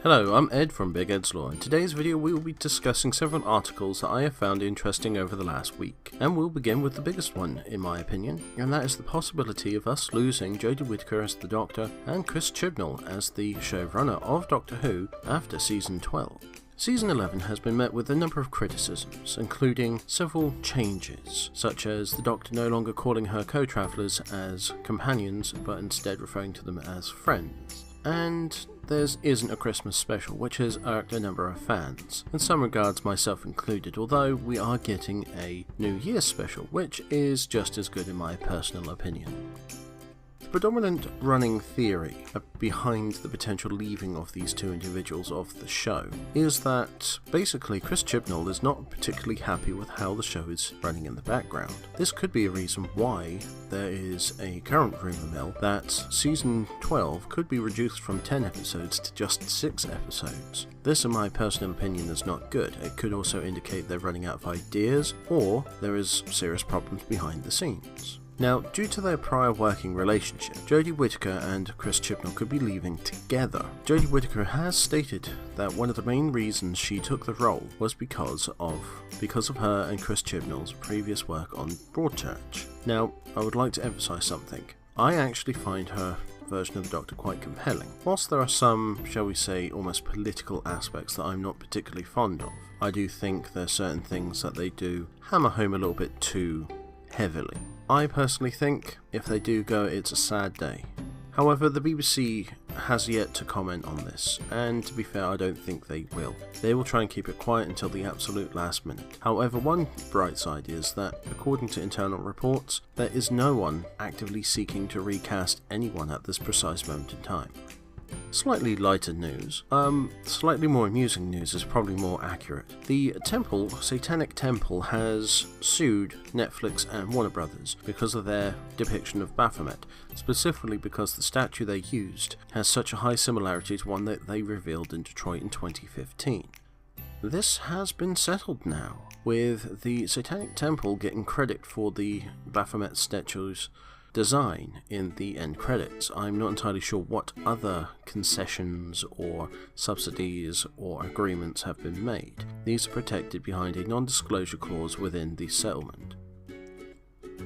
Hello, I'm Ed from Biggeddslore. In today's video we will be discussing several articles that I have found interesting over the last week. And we'll begin with the biggest one, in my opinion, and that is the possibility of us losing Jodie Whittaker as the Doctor and Chris Chibnall as the showrunner of Doctor Who after Season 12. Season 11 has been met with a number of criticisms, including several changes, such as the Doctor no longer calling her co-travellers as companions, but instead referring to them as friends. And there isn't a Christmas special, which has irked a number of fans, in some regards myself included, although we are getting a New Year's special, which is just as good in my personal opinion. The predominant running theory behind the potential leaving of these two individuals off the show is that basically Chris Chibnall is not particularly happy with how the show is running in the background. This could be a reason why there is a current rumour mill that Season 12 could be reduced from 10 episodes to just 6 episodes. This, in my personal opinion, is not good. It could also indicate they're running out of ideas, or there is serious problems behind the scenes. Now, due to their prior working relationship, Jodie Whittaker and Chris Chibnall could be leaving together. Jodie Whittaker has stated that one of the main reasons she took the role was because of her and Chris Chibnall's previous work on Broadchurch. Now, I would like to emphasise something. I actually find her version of the Doctor quite compelling. Whilst there are some, shall we say, almost political aspects that I'm not particularly fond of, I do think there are certain things that they do hammer home a little bit too heavily. I personally think if they do go, it's a sad day. However, the BBC has yet to comment on this, and to be fair, I don't think they will. They will try and keep it quiet until the absolute last minute. However, one bright side is that, according to internal reports, there is no one actively seeking to recast anyone at this precise moment in time. Slightly lighter news, slightly more amusing news is probably more accurate. The Satanic Temple has sued Netflix and Warner Brothers because of their depiction of Baphomet, specifically because the statue they used has such a high similarity to one that they revealed in Detroit in 2015. This has been settled now, with the Satanic Temple getting credit for the Baphomet statue's design in the end credits. I'm not entirely sure what other concessions or subsidies or agreements have been made. These are protected behind a non-disclosure clause within the settlement.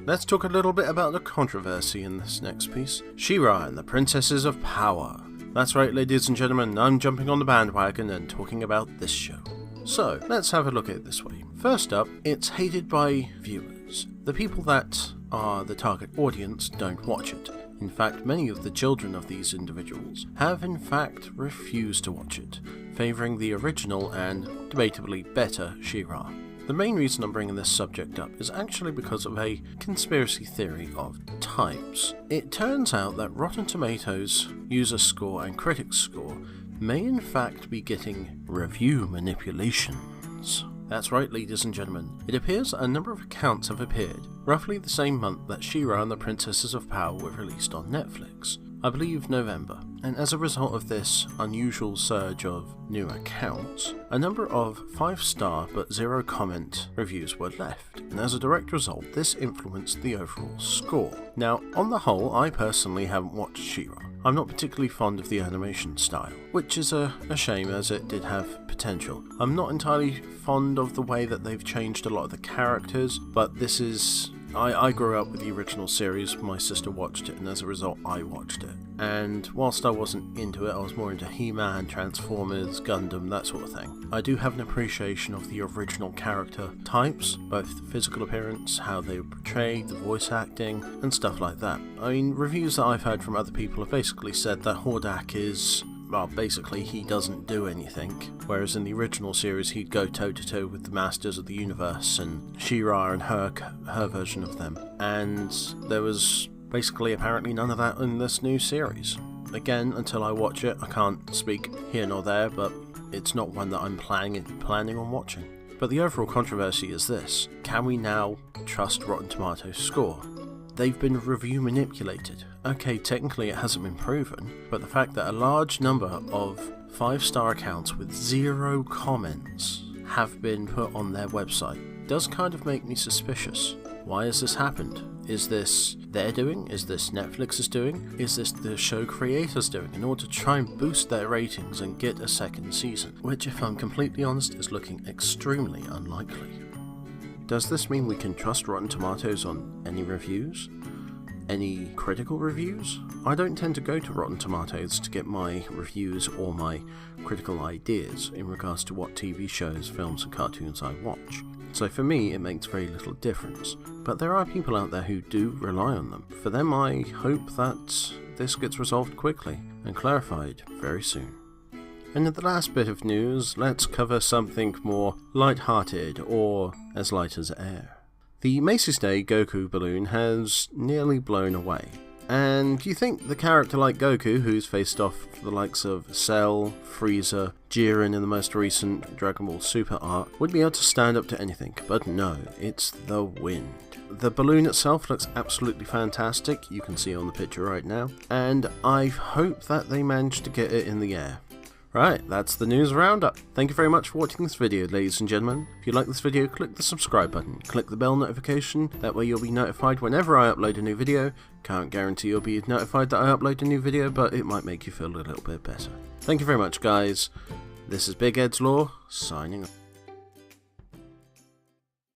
Let's talk a little bit about the controversy in this next piece. She-Ra and the Princesses of Power. That's right, ladies and gentlemen, I'm jumping on the bandwagon and talking about this show. So, let's have a look at it this way. First up, it's hated by viewers. The people that are the target audience don't watch it. In fact, many of the children of these individuals have in fact refused to watch it, favouring the original and debatably better She-Ra. The main reason I'm bringing this subject up is actually because of a conspiracy theory of types. It turns out that Rotten Tomatoes user score and critics score may in fact be getting review manipulations. That's right, ladies and gentlemen. It appears a number of accounts have appeared, roughly the same month that She-Ra and the Princesses of Power were released on Netflix. I believe November. And as a result of this unusual surge of new accounts, a number of 5-star but 0 comment reviews were left, and as a direct result, this influenced the overall score. Now, on the whole, I personally haven't watched She-Ra. I'm not particularly fond of the animation style, which is a shame as it did have potential. I'm not entirely fond of the way that they've changed a lot of the characters, but this is... I grew up with the original series, my sister watched it, and as a result I watched it. And whilst I wasn't into it, I was more into He-Man, Transformers, Gundam, that sort of thing. I do have an appreciation of the original character types, both the physical appearance, how they were portrayed, the voice acting, and stuff like that. I mean, reviews that I've heard from other people have basically said that Hordak is... well, basically he doesn't do anything, whereas in the original series he'd go toe-to-toe with the Masters of the Universe and She-Ra and her version of them, and there was basically apparently none of that in this new series. Again, until I watch it, I can't speak here nor there, but it's not one that I'm planning on watching. But the overall controversy is this: can we now trust Rotten Tomatoes' score? They've been review manipulated. Okay, technically it hasn't been proven, but the fact that a large number of 5-star accounts with 0 comments have been put on their website does kind of make me suspicious. Why has this happened? Is this their doing? Is this Netflix's doing? Is this the show creators doing in order to try and boost their ratings and get a second season? Which, if I'm completely honest, is looking extremely unlikely. Does this mean we can trust Rotten Tomatoes on any reviews? Any critical reviews? I don't tend to go to Rotten Tomatoes to get my reviews or my critical ideas in regards to what TV shows, films and cartoons I watch. So for me it makes very little difference. But there are people out there who do rely on them. For them I hope that this gets resolved quickly and clarified very soon. And in the last bit of news, let's cover something more light-hearted or as light as air. The Macy's Day Goku balloon has nearly blown away. And you think the character like Goku, who's faced off the likes of Cell, Frieza, Jiren in the most recent Dragon Ball Super arc, would be able to stand up to anything, but no, it's the wind. The balloon itself looks absolutely fantastic, you can see on the picture right now, and I hope that they managed to get it in the air. Right, that's the news roundup. Thank you very much for watching this video, ladies and gentlemen. If you like this video, click the subscribe button, click the bell notification, that way you'll be notified whenever I upload a new video. Can't guarantee you'll be notified that I upload a new video, but it might make you feel a little bit better. Thank you very much, guys. This is bigeddslore, signing off.